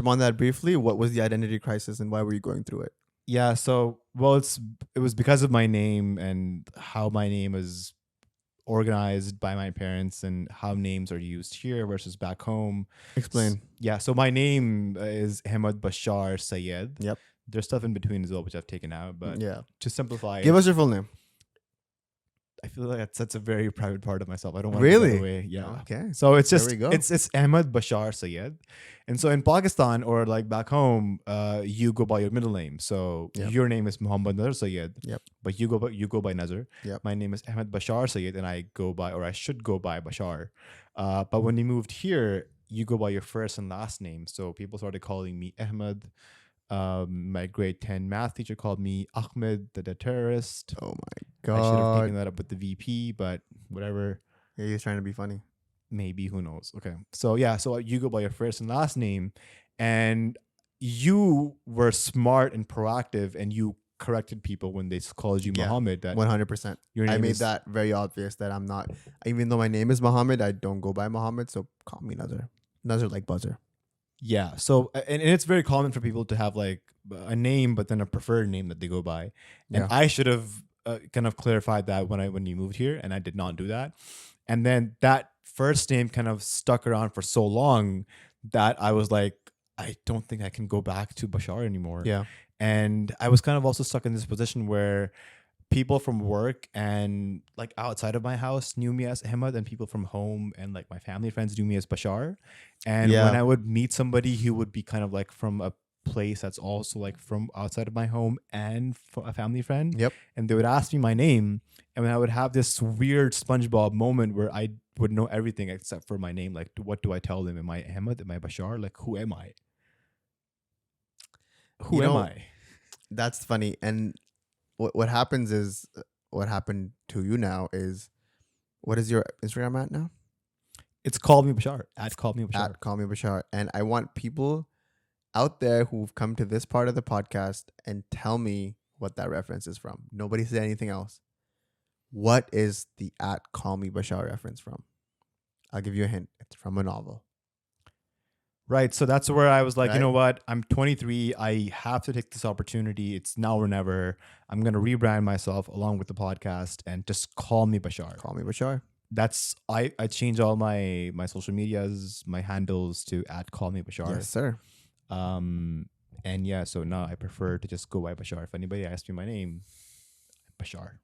upon that briefly? What was the identity crisis and why were you going through it? Yeah, so it was because of my name and how my name is organized by my parents and how names are used here versus back home. Explain. Yeah, so my name is Ahmed Bashar Sayed. Yep. There's stuff in between as well which I've taken out, but Yeah. to simplify Give it, us your full name. I feel like that's a very private part of myself. I don't want Really? to give it away. Yeah. Okay. So it's There just we go. it's Ahmed Bashar Sayed, and so in Pakistan or like back home, you go by your middle name. So Yep. your name is Muhammad Nazar Sayed. Yep. But you go by Nazar. Yep. My name is Ahmed Bashar Sayed, and I should go by Bashar. But when you moved here, you go by your first and last name. So people started calling me Ahmed. My grade 10 math teacher called me Ahmed, the terrorist. Oh my I should have God. taken that up with the VP, but whatever. Yeah, he was trying to be funny. Maybe, who knows? Okay. So yeah, so you go by your first and last name, and you were smart and proactive, and you corrected people when they called you Yeah, Muhammad. That 100%. your I name made is that very obvious that I'm not, even though my name is Muhammad, I don't go by Muhammad. So call me Nazar. Nazar like buzzer. yeah. So and it's very common for people to have like a name, but then a preferred name that they go by. And Yeah. I should have kind of clarified that when you moved here, and I did not do that. And then that first name kind of stuck around for so long that I was like, I don't think I can go back to Bashar anymore. Yeah. And I was kind of also stuck in this position where people from work and like outside of my house knew me as Ahmed, and people from home and like my family friends knew me as Bashar. And Yeah. when I would meet somebody who would be kind of like from a place that's also like from outside of my home and a family friend, Yep. and they would ask me my name, and when I would have this weird SpongeBob moment where I would know everything except for my name. Like, what do I tell them? Am I Ahmed? Am I Bashar? Like, who am I? Who am I? That's funny. And what happens is, what happened to you now is, what is your Instagram at now? It's Call Me Bashar. At Call Me Bashar. At Call Me Bashar. And I want people out there who've come to this part of the podcast and tell me what that reference is from. Nobody said anything else. What is the at Call Me Bashar reference from? I'll give you a hint. It's from a novel. Right. So that's where I was like, you Right. know what? I'm 23. I have to take this opportunity. It's now or never. I'm going to rebrand myself along with the podcast and just call me Bashar. Call Me Bashar. That's I changed all my social medias, my handles to at Call Me Bashar. Yes, sir. And yeah, so now I prefer to just go by Bashar. If anybody asks me my name, Bashar.